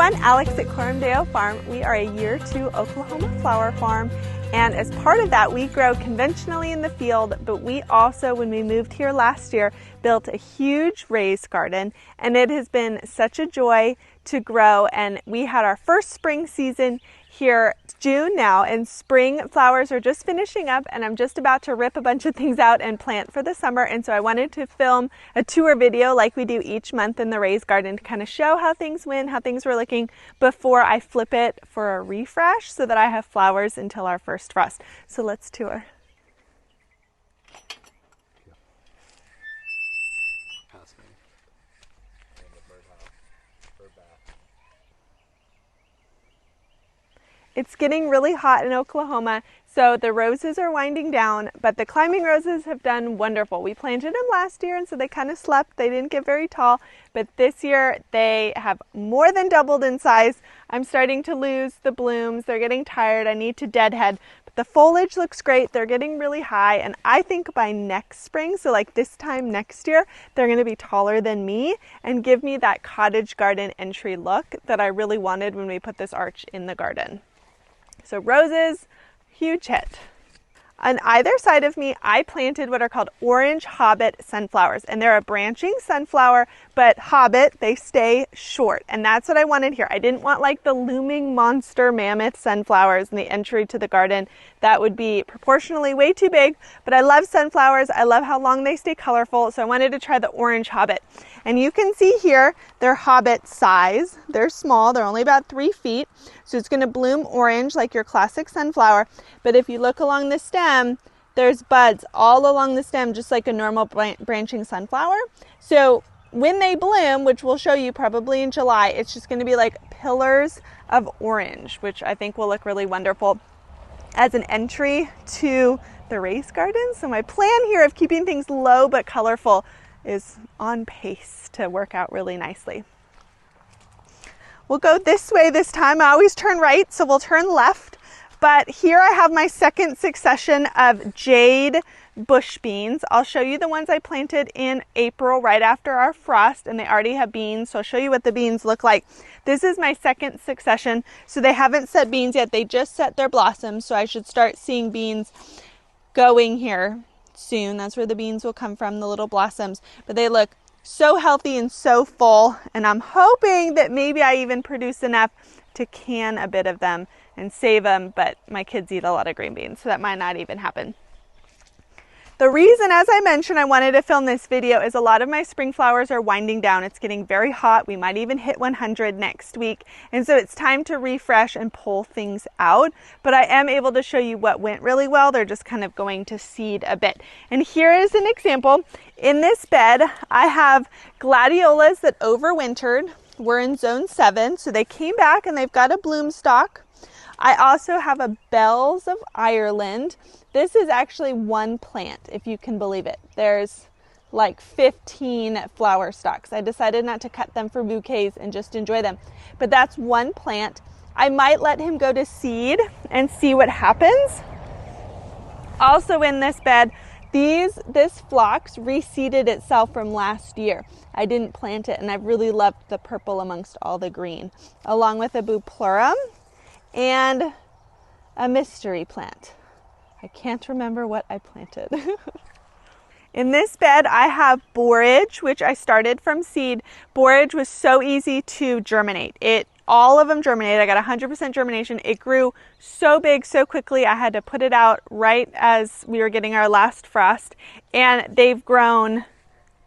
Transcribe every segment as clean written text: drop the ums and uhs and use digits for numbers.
everyone, Alex at Coromdale Farm. We are a year 2 Oklahoma flower farm, and as part of that we grow conventionally in the field, but we also, when we moved here last year, built a huge raised garden, and it has been such a joy to grow. And we had our first spring season here June now, and spring flowers are just finishing up, and I'm just about to rip a bunch of things out and plant for the summer. And so I wanted to film a tour video like we do each month in the raised garden to kind of show how things went, how things were looking before I flip it for a refresh so that I have flowers until our first frost. So let's tour. It's getting really hot in Oklahoma, so the roses are winding down, but the climbing roses have done wonderful. We planted them last year, and so they kind of slept. They didn't get very tall, but this year they have more than doubled in size. I'm starting to lose the blooms. They're getting tired. I need to deadhead, but the foliage looks great. They're getting really high, and I think by next spring, so like this time next year, they're going to be taller than me and give me that cottage garden entry look that I really wanted when we put this arch in the garden. So roses, huge hit. On either side of me, I planted what are called orange hobbit sunflowers, and they're a branching sunflower, but hobbit, they stay short, and that's what I wanted here. I didn't want like the looming monster mammoth sunflowers in the entry to the garden. That would be proportionally way too big, but I love sunflowers. I love how long they stay colorful, so I wanted to try the orange hobbit. And you can see here, they're hobbit size. They're small, they're only about 3 feet, so it's going to bloom orange like your classic sunflower, but if you look along the stem, there's buds all along the stem, just like a normal branching sunflower. So when they bloom, which we'll show you probably in July, it's just going to be like pillars of orange, which I think will look really wonderful as an entry to the raised garden. So my plan here of keeping things low but colorful is on pace to work out really nicely. We'll go this way this time. I always turn right, so we'll turn left. But here I have my second succession of jade bush beans. I'll show you the ones I planted in April right after our frost, and they already have beans, so I'll show you what the beans look like. This is my second succession, so they haven't set beans yet. They just set their blossoms, so I should start seeing beans going here soon. That's where the beans will come from, the little blossoms. But they look so healthy and so full, and I'm hoping that maybe I even produce enough to can a bit of them and save them, but my kids eat a lot of green beans, so that might not even happen. The reason, as I mentioned, I wanted to film this video is a lot of my spring flowers are winding down. It's getting very hot. We might even hit 100 next week, and so it's time to refresh and pull things out. But I am able to show you what went really well. They're just kind of going to seed a bit. And here is an example. In this bed, I have gladiolas that overwintered. We're in zone 7, so they came back and they've got a bloom stalk. I also have a Bells of Ireland. This is actually one plant, if you can believe it. There's like 15 flower stalks. I decided not to cut them for bouquets and just enjoy them. But that's one plant. I might let him go to seed and see what happens. Also in this bed, this phlox reseeded itself from last year. I didn't plant it, and I really loved the purple amongst all the green, along with a Bupleurum and a mystery plant. I can't remember what I planted. In this bed, I have borage, which I started from seed. Borage was so easy to germinate. All of them germinated. I got 100% germination. It grew so big so quickly. I had to put it out right as we were getting our last frost, and they've grown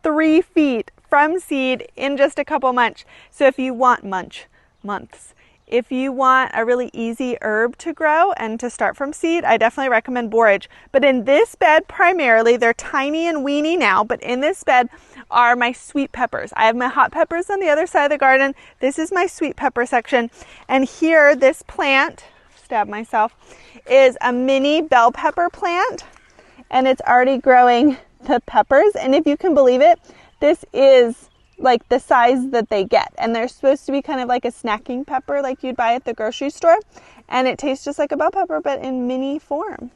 3 feet from seed in just a couple months. So if you want months. If you want a really easy herb to grow and to start from seed, I definitely recommend borage. But in this bed primarily, they're tiny and weeny now, but in this bed are my sweet peppers. I have my hot peppers on the other side of the garden. This is my sweet pepper section. And here, this plant, stab myself, is a mini bell pepper plant, and it's already growing the peppers. And if you can believe it, this is like the size that they get, and they're supposed to be kind of like a snacking pepper like you'd buy at the grocery store, and it tastes just like a bell pepper but in mini form.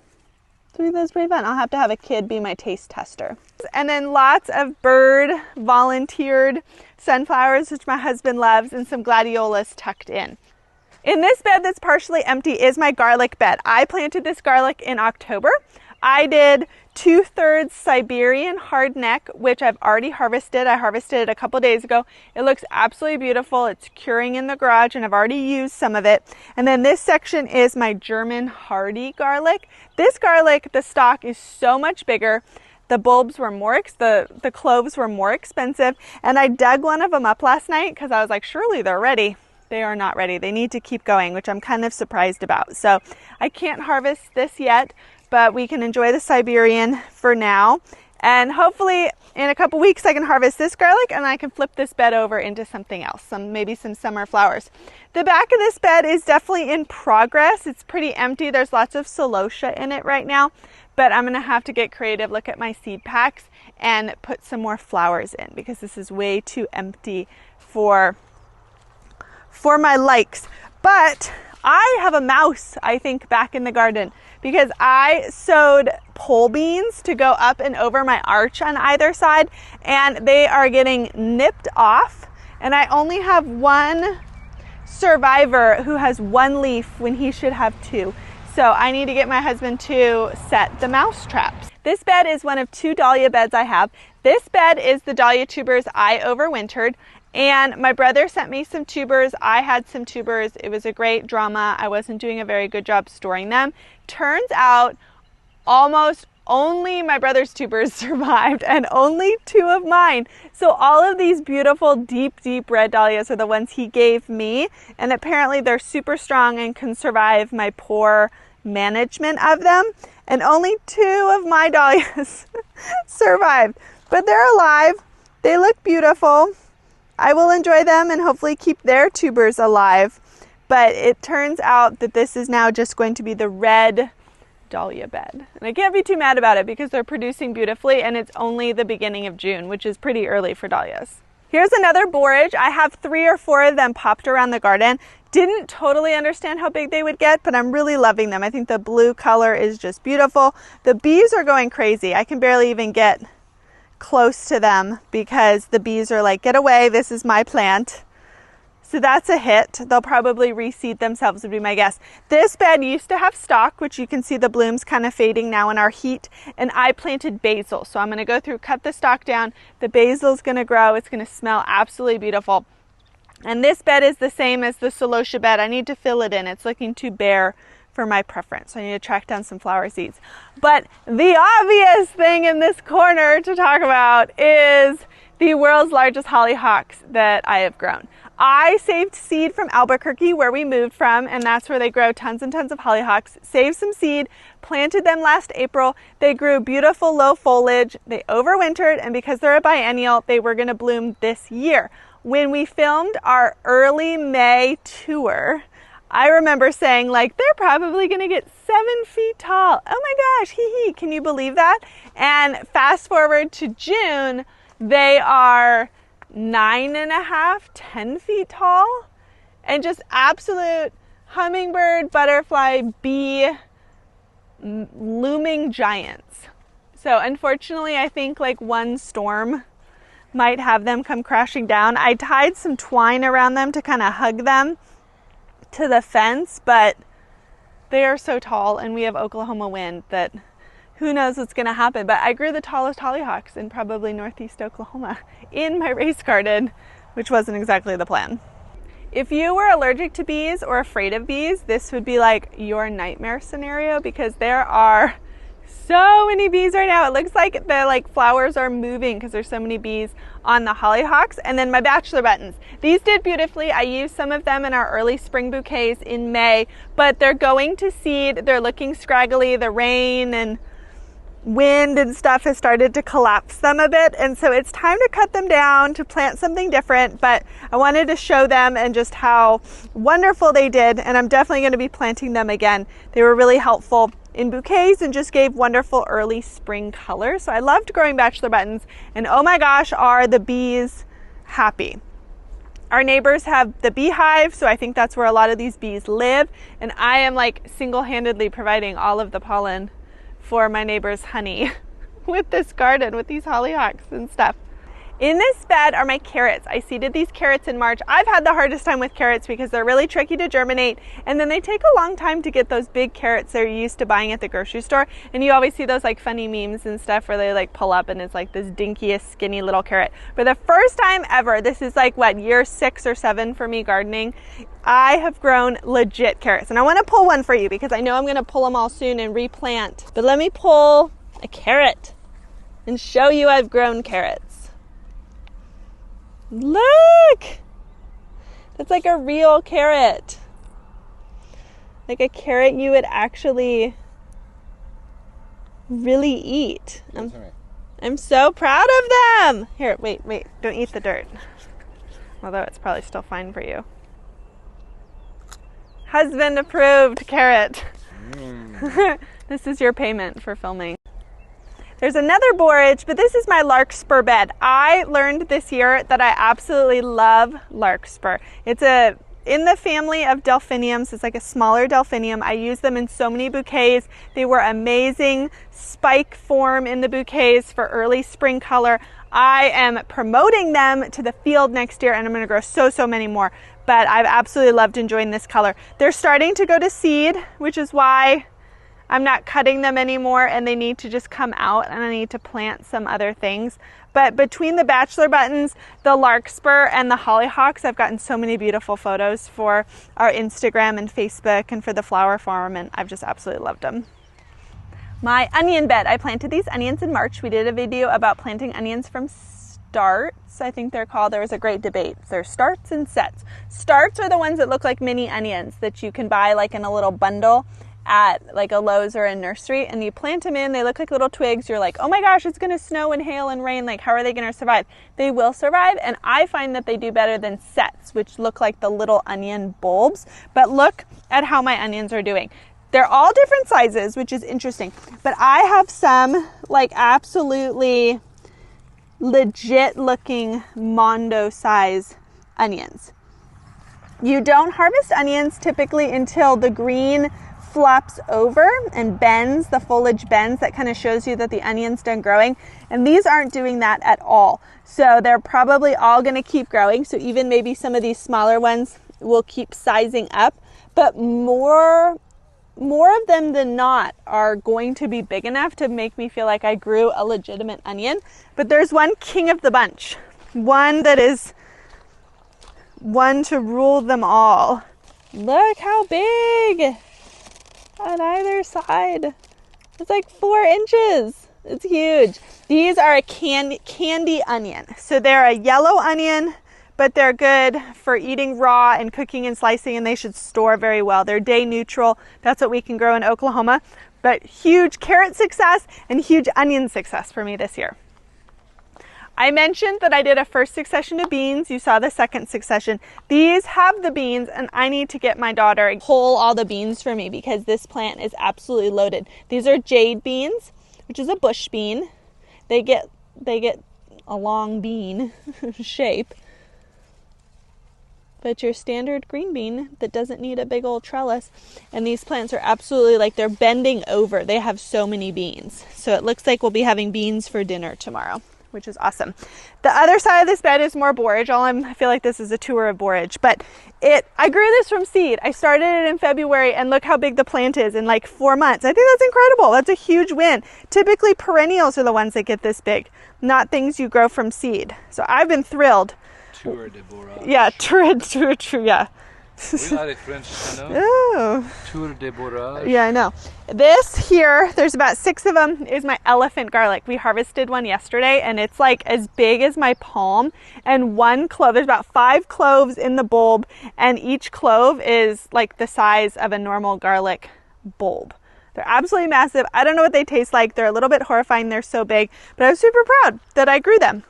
So I think that's pretty fun. I'll have to have a kid be my taste tester. And then lots of bird volunteered sunflowers, which my husband loves, and some gladiolas tucked in. In this bed that's partially empty is my garlic bed. I planted this garlic in October. I did 2/3 Siberian hardneck, which I've already harvested. I harvested it a couple days ago. It looks absolutely beautiful. It's curing in the garage and I've already used some of it. And then this section is my German hardy garlic. This garlic, the stalk is so much bigger. The bulbs were the cloves were more expensive. And I dug one of them up last night because I was like, surely they're ready. They are not ready. They need to keep going, which I'm kind of surprised about. So I can't harvest this yet, but we can enjoy the Siberian for now. And hopefully in a couple weeks I can harvest this garlic and I can flip this bed over into something else, maybe some summer flowers. The back of this bed is definitely in progress. It's pretty empty. There's lots of celosia in it right now, but I'm gonna have to get creative, look at my seed packs and put some more flowers in because this is way too empty for my likes. But I have a mouse, I think, back in the garden because I sowed pole beans to go up and over my arch on either side, and they are getting nipped off, and I only have one survivor who has one leaf when he should have two. So I need to get my husband to set the mouse traps. This bed is one of 2 dahlia beds I have. This bed is the dahlia tubers I overwintered. And my brother sent me some tubers. I had some tubers. It was a great drama. I wasn't doing a very good job storing them. Turns out almost only my brother's tubers survived and only 2 of mine. So all of these beautiful deep red dahlias are the ones he gave me. And apparently they're super strong and can survive my poor management of them. And only 2 of my dahlias survived. But they're alive. They look beautiful. I will enjoy them and hopefully keep their tubers alive. But it turns out that this is now just going to be the red dahlia bed. And I can't be too mad about it because they're producing beautifully and it's only the beginning of June, which is pretty early for dahlias. Here's another borage. I have 3 or 4 of them popped around the garden. Didn't totally understand how big they would get, but I'm really loving them. I think the blue color is just beautiful. The bees are going crazy. I can barely even get close to them because the bees are like, get away, this is my plant. So that's a hit. They'll probably reseed themselves, would be my guess. This bed used to have stalk, which you can see the blooms kind of fading now in our heat, and I planted basil. So I'm going to go through, cut the stalk down. The basil's going to grow. It's going to smell absolutely beautiful. And this bed is the same as the celosia bed. I need to fill it in. It's looking too bare for my preference. So I need to track down some flower seeds. But the obvious thing in this corner to talk about is the world's largest hollyhocks that I have grown. I saved seed from Albuquerque, where we moved from, and that's where they grow tons and tons of hollyhocks. Saved some seed, planted them last April. They grew beautiful low foliage. They overwintered, and because they're a biennial, they were going to bloom this year. When we filmed our early May tour, I remember saying, like, they're probably going to get 7 feet tall. Oh my gosh, hee hee, can you believe that? And fast forward to June, they are 9.5, 10 feet tall, and just absolute hummingbird, butterfly, bee, looming giants. So unfortunately, I think like one storm might have them come crashing down. I tied some twine around them to kind of hug them to the fence, but they are so tall and we have Oklahoma wind that who knows what's going to happen. But I grew the tallest hollyhocks in probably northeast Oklahoma in my race garden, which wasn't exactly the plan. If you were allergic to bees or afraid of bees, this would be like your nightmare scenario because there are so many bees right now. It looks like the flowers are moving because there's so many bees on the hollyhocks. And then my bachelor buttons. These did beautifully. I used some of them in our early spring bouquets in May, but they're going to seed. They're looking scraggly. The rain and wind and stuff has started to collapse them a bit, and so it's time to cut them down to plant something different. But I wanted to show them and just how wonderful they did, and I'm definitely going to be planting them again. They were really helpful in bouquets and just gave wonderful early spring color. So I loved growing bachelor buttons, and oh my gosh, are the bees happy. Our neighbors have the beehive, so I think that's where a lot of these bees live, and I am like single-handedly providing all of the pollen for my neighbor's honey with this garden, with these hollyhocks and stuff. In this bed are my carrots. I seeded these carrots in March. I've had the hardest time with carrots because they're really tricky to germinate, and then they take a long time to get those big carrots they're used to buying at the grocery store. And you always see those like funny memes and stuff where they like pull up and it's like this dinkiest skinny little carrot. For the first time ever, this is like what, year 6 or 7 for me gardening, I have grown legit carrots. And I want to pull one for you because I know I'm going to pull them all soon and replant. But let me pull a carrot and show you I've grown carrots. Look! That's like a real carrot. Like a carrot you would actually really eat. I'm so proud of them! Here, wait, don't eat the dirt. Although it's probably still fine for you. Husband approved carrot. This is your payment for filming. There's another borage, but this is my larkspur bed. I learned this year that I absolutely love larkspur. It's in the family of delphiniums. It's like a smaller delphinium. I use them in so many bouquets. They were amazing spike form in the bouquets for early spring color. I am promoting them to the field next year, and I'm going to grow so many more. But I've absolutely loved enjoying this color. They're starting to go to seed, which is why I'm not cutting them anymore, and they need to just come out, and I need to plant some other things. But between the bachelor buttons, the larkspur, and the hollyhocks, I've gotten so many beautiful photos for our Instagram and Facebook and for the flower farm, and I've just absolutely loved them. My onion bed. I planted these onions in March. We did a video about planting onions from starts, I think they're called. There was a great debate. There's starts and sets. Starts are the ones that look like mini onions that you can buy like in a little bundle at like a Lowe's or a nursery, and you plant them in. They look like little twigs. You're like, oh my gosh, it's going to snow and hail and rain. Like, how are they going to survive? They will survive, and I find that they do better than sets, which look like the little onion bulbs. But look at how my onions are doing. They're all different sizes, which is interesting. But I have some like absolutely legit looking Mondo size onions. You don't harvest onions typically until the green flops over and bends, the foliage bends. That kind of shows you that the onion's done growing, and these aren't doing that at all. So they're probably all going to keep growing. So even maybe some of these smaller ones will keep sizing up, but more of them than not are going to be big enough to make me feel like I grew a legitimate onion. But there's one king of the bunch, one that is one to rule them all. Look how big on either side. It's like 4 inches. It's huge. These are a candy onion. So they're a yellow onion, but they're good for eating raw and cooking and slicing, and they should store very well. They're day neutral. That's what we can grow in Oklahoma. But huge carrot success and huge onion success for me this year. I mentioned that I did a first succession of beans. You saw the second succession. These have the beans, and I need to get my daughter to pull all the beans for me because this plant is absolutely loaded. These are jade beans, which is a bush bean. They get a long bean shape. But your standard green bean that doesn't need a big old trellis. And these plants are absolutely like they're bending over. They have so many beans. So it looks like we'll be having beans for dinner tomorrow, which is awesome. The other side of this bed is more borage. I feel like this is a tour of borage, but I grew this from seed. I started it in February, and look how big the plant is in like 4 months. I think that's incredible. That's a huge win. Typically perennials are the ones that get this big, not things you grow from seed. So I've been thrilled. Tour de borage. Yeah, tour, yeah. We are a French channel. Oh. Tour de borage. Yeah, I know. This here, there's about 6 of them, is my elephant garlic. We harvested one yesterday, and it's like as big as my palm. And one clove, there's about 5 cloves in the bulb, and each clove is like the size of a normal garlic bulb. They're absolutely massive. I don't know what they taste like. They're a little bit horrifying. They're so big, but I was super proud that I grew them.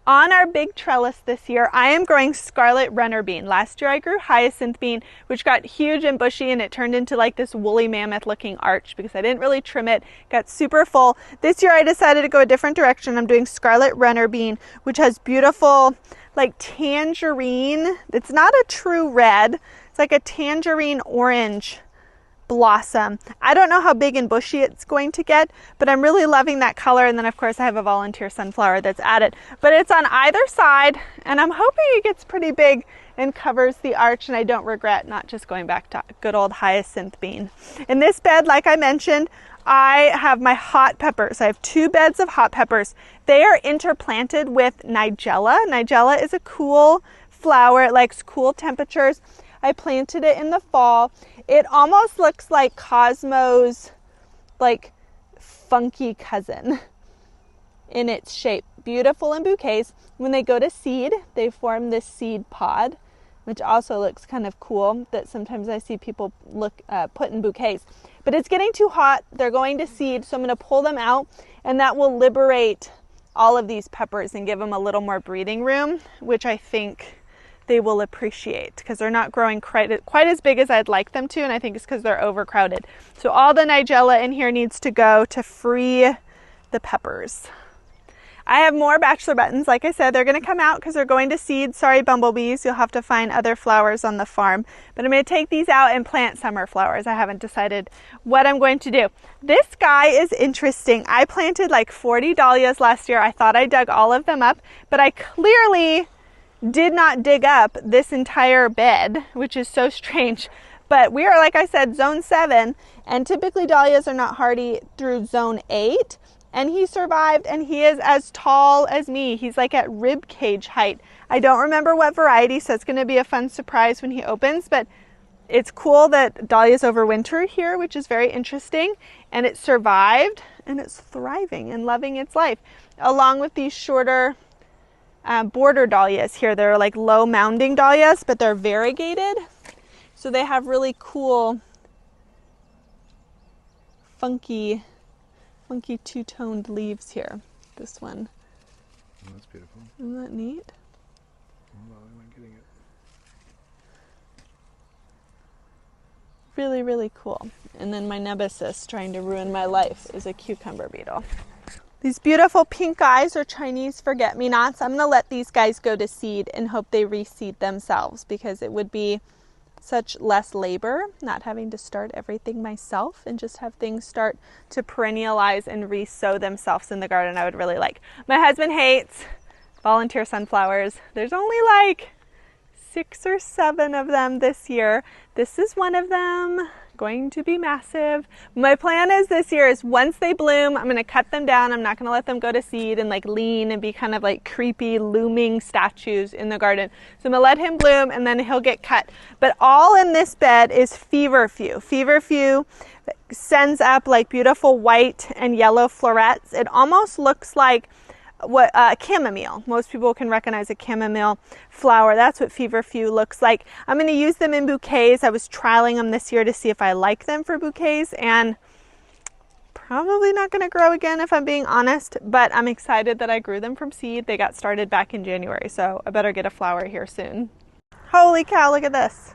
On our big trellis this year, I am growing scarlet runner bean. Last year I grew hyacinth bean, which got huge and bushy, and it turned into like this woolly mammoth looking arch because I didn't really trim it. Got super full. This year I decided to go a different direction. I'm doing scarlet runner bean, which has beautiful like tangerine. It's not a true red. It's like a tangerine orange blossom. I don't know how big and bushy it's going to get, but I'm really loving that color. And then of course I have a volunteer sunflower that's added, but it's on either side, and I'm hoping it gets pretty big and covers the arch, and I don't regret not just going back to good old hyacinth bean. In this bed, like I mentioned, I have my hot peppers. I have 2 beds of hot peppers. They are interplanted with nigella. Nigella is a cool flower. It likes cool temperatures. I planted it in the fall. It almost looks like Cosmo's like funky cousin in its shape. Beautiful in bouquets. When they go to seed, they form this seed pod, which also looks kind of cool, that sometimes I see people put in bouquets. But it's getting too hot. They're going to seed, so I'm going to pull them out, and that will liberate all of these peppers and give them a little more breathing room, which I think they will appreciate, because they're not growing quite as big as I'd like them to, and I think it's because they're overcrowded. So all the nigella in here needs to go to free the peppers. I have more bachelor buttons. Like I said, they're going to come out because they're going to seed. Sorry, bumblebees. You'll have to find other flowers on the farm. But I'm going to take these out and plant summer flowers. I haven't decided what I'm going to do. This guy is interesting. I planted like 40 dahlias last year. I thought I dug all of them up, but I clearly did not dig up this entire bed, which is so strange. But we are, like I said, zone 7, and typically dahlias are not hardy through zone 8. And he survived, and he is as tall as me. He's like at rib cage height. I don't remember what variety, so it's going to be a fun surprise when he opens, but it's cool that dahlias overwinter here, which is very interesting. And it survived, and it's thriving and loving its life, along with these shorter border dahlias here. They're like low mounding dahlias, but they're variegated. So they have really cool, funky two-toned leaves here. This one. Oh, that's beautiful. Isn't that neat? Well, I'm getting it. Really, really cool. And then my nemesis trying to ruin my life is a cucumber beetle. These beautiful pink eyes are Chinese forget-me-nots. I'm going to let these guys go to seed and hope they reseed themselves, because it would be such less labor not having to start everything myself and just have things start to perennialize and re-sow themselves in the garden. I would really like. My husband hates volunteer sunflowers. There's only like 6 or 7 of them this year. This is one of them. Going to be massive. My plan is this year is once they bloom, I'm going to cut them down. I'm not going to let them go to seed and like lean and be kind of like creepy looming statues in the garden. So I'm going to let him bloom, and then he'll get cut. But all in this bed is feverfew. Feverfew sends up like beautiful white and yellow florets. It almost looks like what chamomile. Most people can recognize a chamomile flower. That's what feverfew looks like. I'm going to use them in bouquets. I was trialing them this year to see if I like them for bouquets, and probably not going to grow again if I'm being honest, but I'm excited that I grew them from seed. They got started back in January, so I better get a flower here soon. Holy cow, look at this.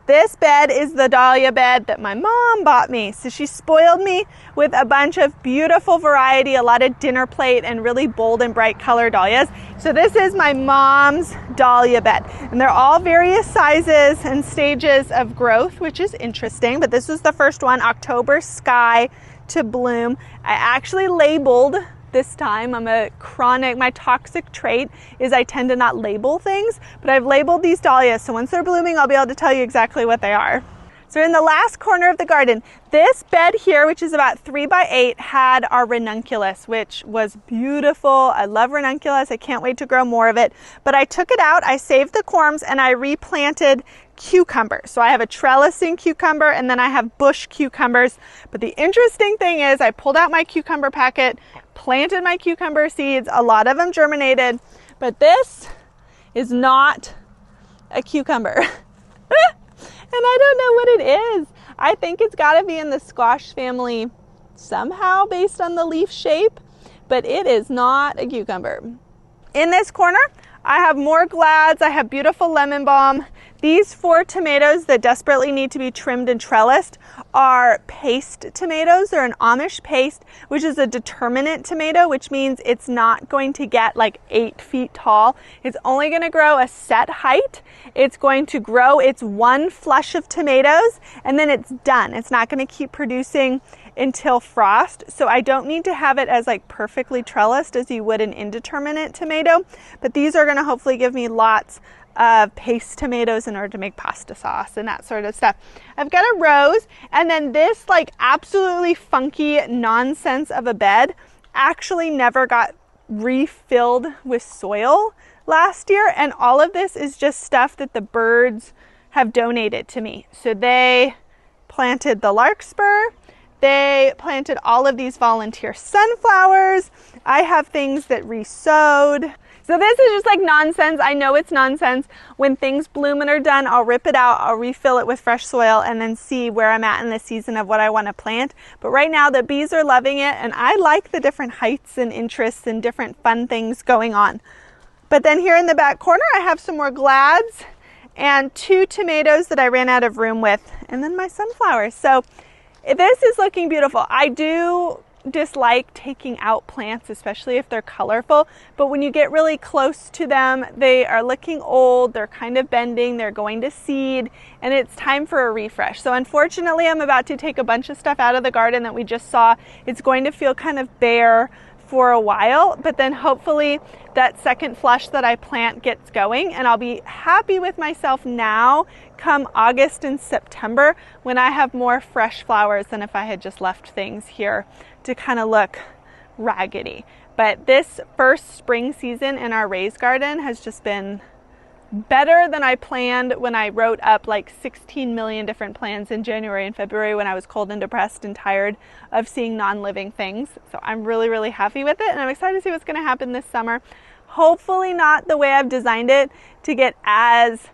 This bed is the dahlia bed that my mom bought me. So she spoiled me with a bunch of beautiful variety, a lot of dinner plate and really bold and bright color dahlias. So this is my mom's dahlia bed, and they're all various sizes and stages of growth, which is interesting. But this was the first one, October Sky to bloom. I actually labeled this time. My toxic trait is I tend to not label things, but I've labeled these dahlias, so once they're blooming, I'll be able to tell you exactly what they are. So in the last corner of the garden, this bed here, which is about 3 by 8, had our ranunculus, which was beautiful. I love ranunculus. I can't wait to grow more of it. But I took it out, I saved the corms, and I replanted cucumber. So I have a trellising cucumber, and then I have bush cucumbers. But the interesting thing is I pulled out my cucumber packet, planted my cucumber seeds. A lot of them germinated, but this is not a cucumber. And I don't know what it is. I think it's got to be in the squash family somehow based on the leaf shape, but it is not a cucumber. In this corner, I have more glads. I have beautiful lemon balm. These 4 tomatoes that desperately need to be trimmed and trellised are paste tomatoes. They're an Amish paste, which is a determinate tomato, which means it's not going to get like 8 feet tall. It's only going to grow a set height. It's going to grow its one flush of tomatoes, and then it's done. It's not going to keep producing until frost. So I don't need to have it as like perfectly trellised as you would an indeterminate tomato, but these are going to hopefully give me lots of paste tomatoes in order to make pasta sauce and that sort of stuff. I've got a rose, and then this like absolutely funky nonsense of a bed actually never got refilled with soil last year, and all of this is just stuff that the birds have donated to me. So they planted the larkspur, they planted all of these volunteer sunflowers. I have things that re-sowed. So this is just like nonsense. I know it's nonsense. When things bloom and are done, I'll rip it out, I'll refill it with fresh soil, and then see where I'm at in the season of what I want to plant. But right now the bees are loving it, and I like the different heights and interests and different fun things going on. But then here in the back corner, I have some more glads and 2 tomatoes that I ran out of room with, and then my sunflowers. So this is looking beautiful. I do dislike taking out plants, especially if they're colorful, but when you get really close to them, they are looking old, they're kind of bending, they're going to seed, and it's time for a refresh. So unfortunately, I'm about to take a bunch of stuff out of the garden that we just saw. It's going to feel kind of bare for a while, but then hopefully that second flush that I plant gets going, and I'll be happy with myself now come August and September when I have more fresh flowers than if I had just left things here to kind of look raggedy. But this first spring season in our raised garden has just been better than I planned when I wrote up like 16 million different plans in January and February when I was cold and depressed and tired of seeing non-living things. So I'm really, really happy with it, and I'm excited to see what's going to happen this summer. Hopefully not the way I've designed it to get as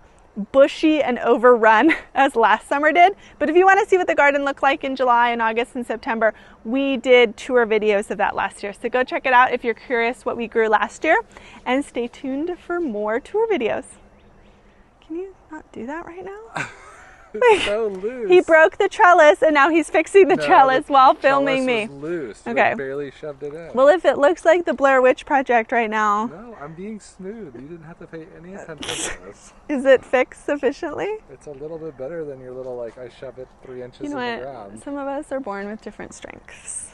bushy and overrun as last summer did. But if you want to see what the garden looked like in July and August and September, we did tour videos of that last year. So go check it out if you're curious what we grew last year, and stay tuned for more tour videos. Can you not do that right now? It's so loose. He broke the trellis, and now he's fixing the trellis while filming me. Was loose. You Okay. barely shoved it in. Well, if it looks like the Blair Witch Project right now, No, I'm being smooth. You didn't have to pay any attention to this. is it fixed sufficiently? It's a little bit better than your little, like, I shove it 3 inches You know in the what? ground. Some of us are born with different strengths.